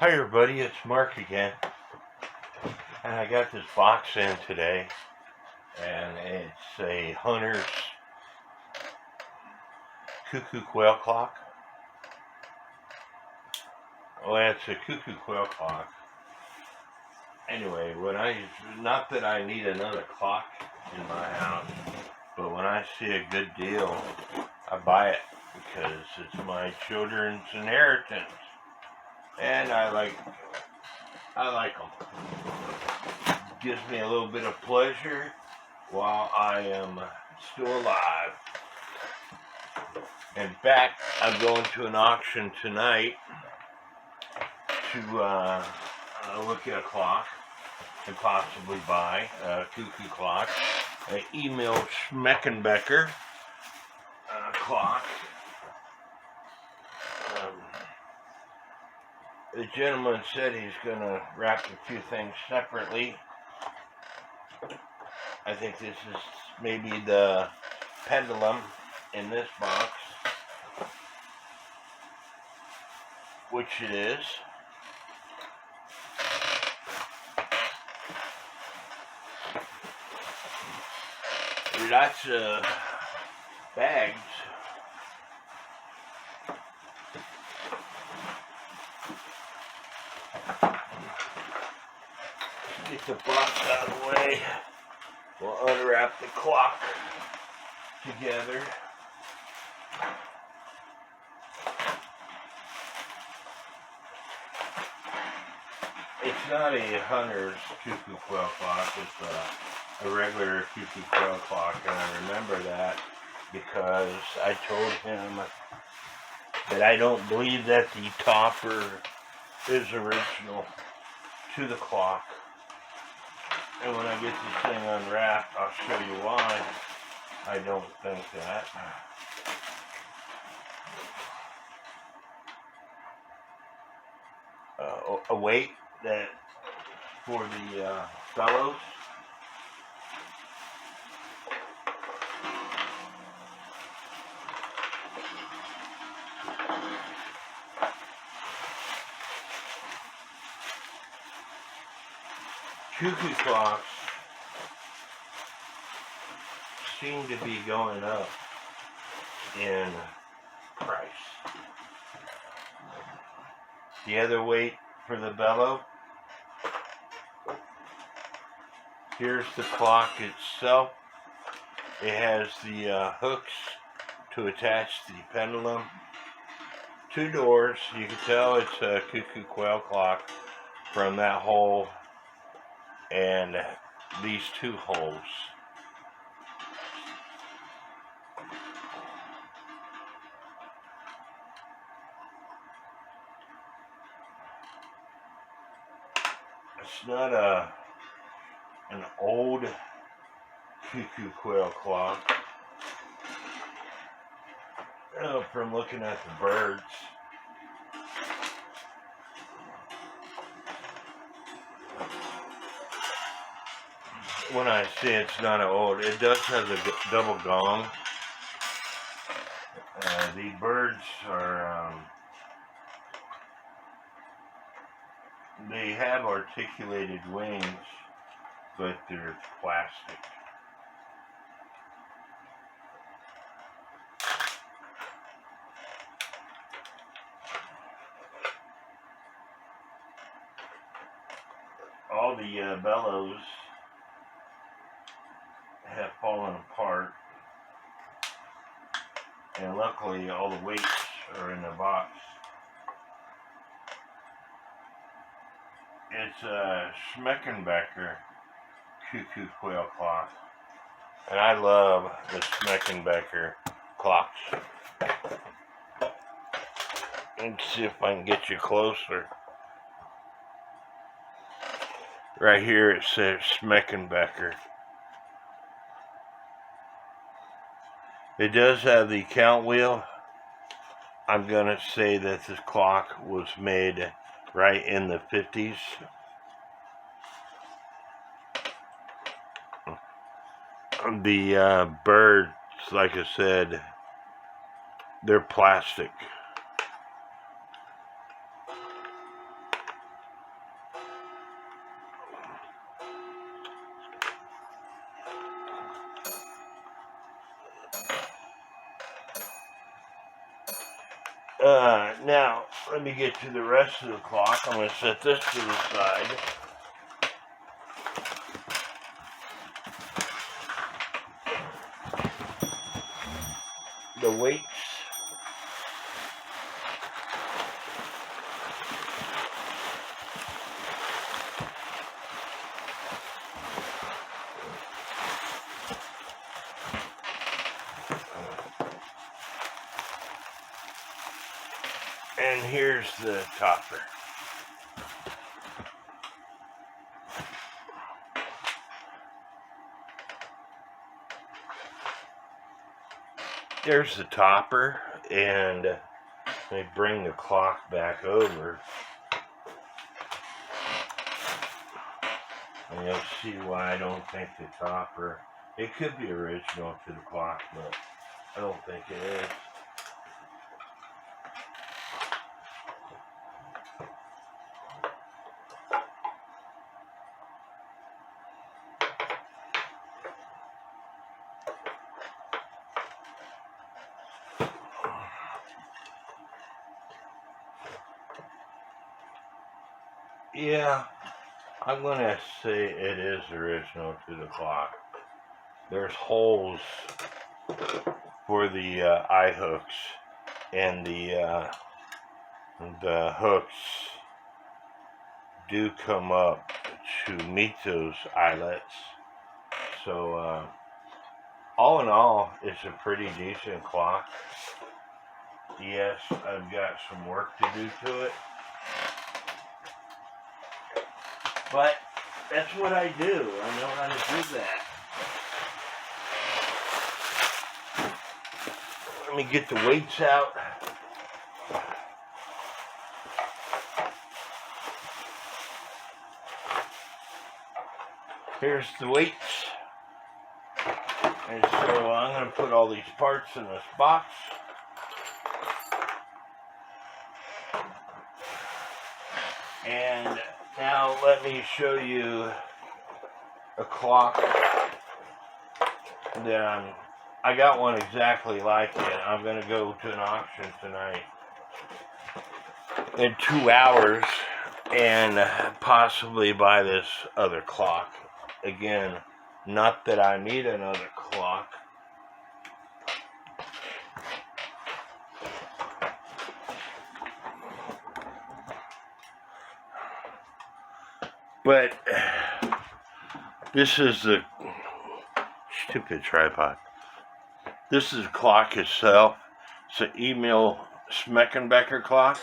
Hi everybody, it's Mark again, and I got this box in today, and it's a Hunter's cuckoo quail clock. Well, it's a cuckoo quail clock. Anyway, not that I need another clock in my house, but when I see a good deal, I buy it because it's my children's inheritance, and I like them. Gives me a little bit of pleasure while I am still alive. In fact, I'm going to an auction tonight to look at a clock and possibly buy a cuckoo clock, an Emil Schmeckenbecher clock. The gentleman said he's going to wrap a few things separately. I think this is maybe the pendulum in this box, which it is. Lots of bags. Get the box out of the way. We'll unwrap the clock together. It's not a Hunter's cuckoo quail clock, it's a regular cuckoo quail clock, and I remember that because I told him that I don't believe that the topper is original to the clock. And when I get this thing unwrapped, I'll show you why I don't think that. A weight that for the bellows. Cuckoo clocks seem to be going up in price. The other weight for the bellow. Here's the clock itself. It has the hooks to attach the pendulum. 2 doors. You can tell it's a cuckoo quail clock from that hole and these 2 holes. It's not an old cuckoo quail clock. From looking at the birds, when I say it's not old, it does have the double gong. The birds are, they have articulated wings, but they're plastic. All the bellows have fallen apart, and luckily all the weights are in the box. It's a Schmeckenbecher cuckoo quail clock, and I love the Schmeckenbecher clocks. Let's see if I can get you closer. Right here it says Schmeckenbecher. It does have the count wheel. I'm gonna say that this clock was made right in the 50s. The birds, like I said, they're plastic. Now, let me get to the rest of the clock. I'm going to set this to the side. The weights. And here's the topper. There's the topper, and they bring the clock back over. And you'll see why I don't think the topper, it could be original to the clock, but I don't think it is. Yeah, I'm going to say it is original to the clock. There's holes for the eye hooks, and the hooks do come up to meet those eyelets. So all in all, it's a pretty decent clock. Yes, I've got some work to do to it, but that's what I do. I know how to do that. Let me get the weights out. Here's the weights. And so I'm going to put all these parts in this box. And now let me show you a clock that I got one exactly like it. I'm going to go to an auction tonight in 2 hours and possibly buy this other clock. Again, not that I need another clock. But this is the stupid tripod. This is the clock itself. It's an Emil Schmeckenbecher clock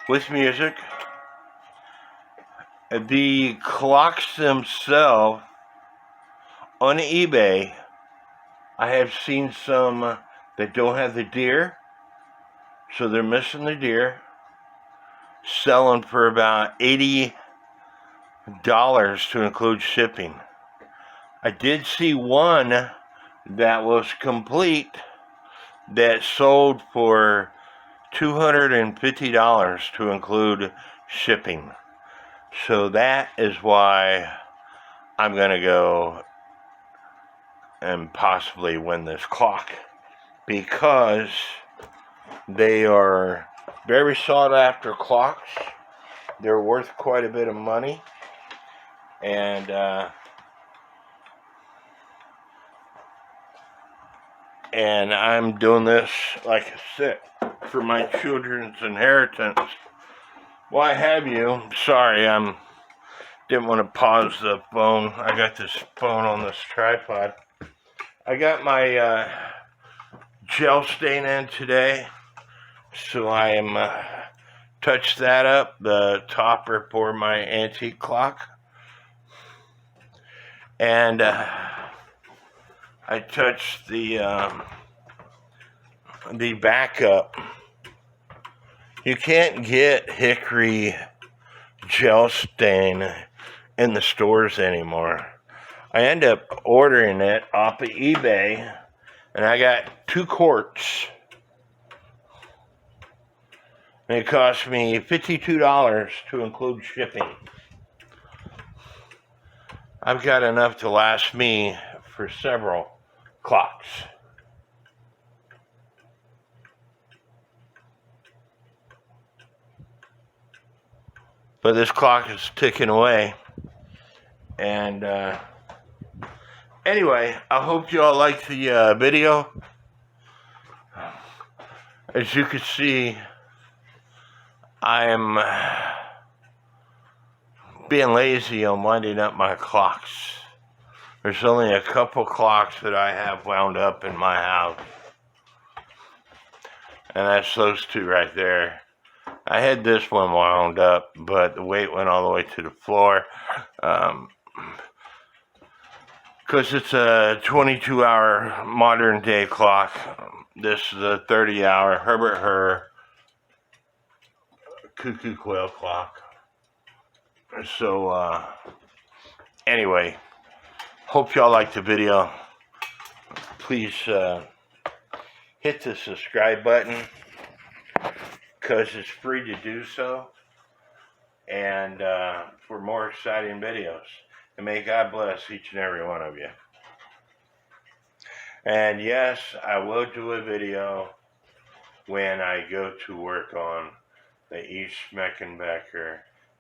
with music. The clocks themselves on eBay, I have seen some that don't have the deer, so they're missing the deer, selling for about $80 to include shipping. I did see one that was complete that sold for $250 to include shipping. So that is why I'm going to go and possibly win this clock, because they are very sought after clocks. They're worth quite a bit of money, and I'm doing this, like I said, for my children's inheritance. Why have you? Sorry, didn't want to pause the phone. I got this phone on this tripod. I got my gel stain in today, so I am touched that up, the topper for my antique clock, and I touched the backup. You can't get hickory gel stain in the stores anymore. I end up ordering it off of eBay, and I got 2 quarts. And it cost me $52 to include shipping. I've got enough to last me for several clocks. But this clock is ticking away. And anyway, I hope you all liked the video. As you can see, I am being lazy on winding up my clocks. There's only a couple clocks that I have wound up in my house. And that's those two right there. I had this one wound up, but the weight went all the way to the floor. Because it's a 22-hour modern day clock. This is a 30-hour Herbert Hur cuckoo quail clock. So, anyway, hope y'all liked the video. Please hit the subscribe button, because it's free to do so. And for more exciting videos. And may God bless each and every one of you. And yes, I will do a video when I go to work on the Emil Schmeckenbecher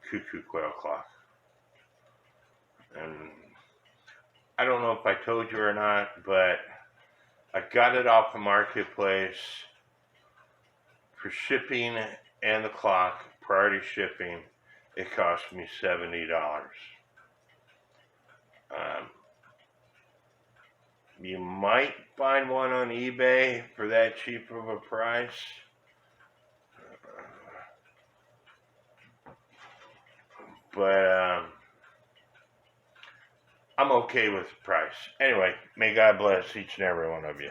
cuckoo quail clock. And I don't know if I told you or not, but I got it off the marketplace for shipping and the clock, priority shipping. It cost me $70. You might find one on eBay for that cheap of a price. But I'm okay with the price. Anyway, may God bless each and every one of you.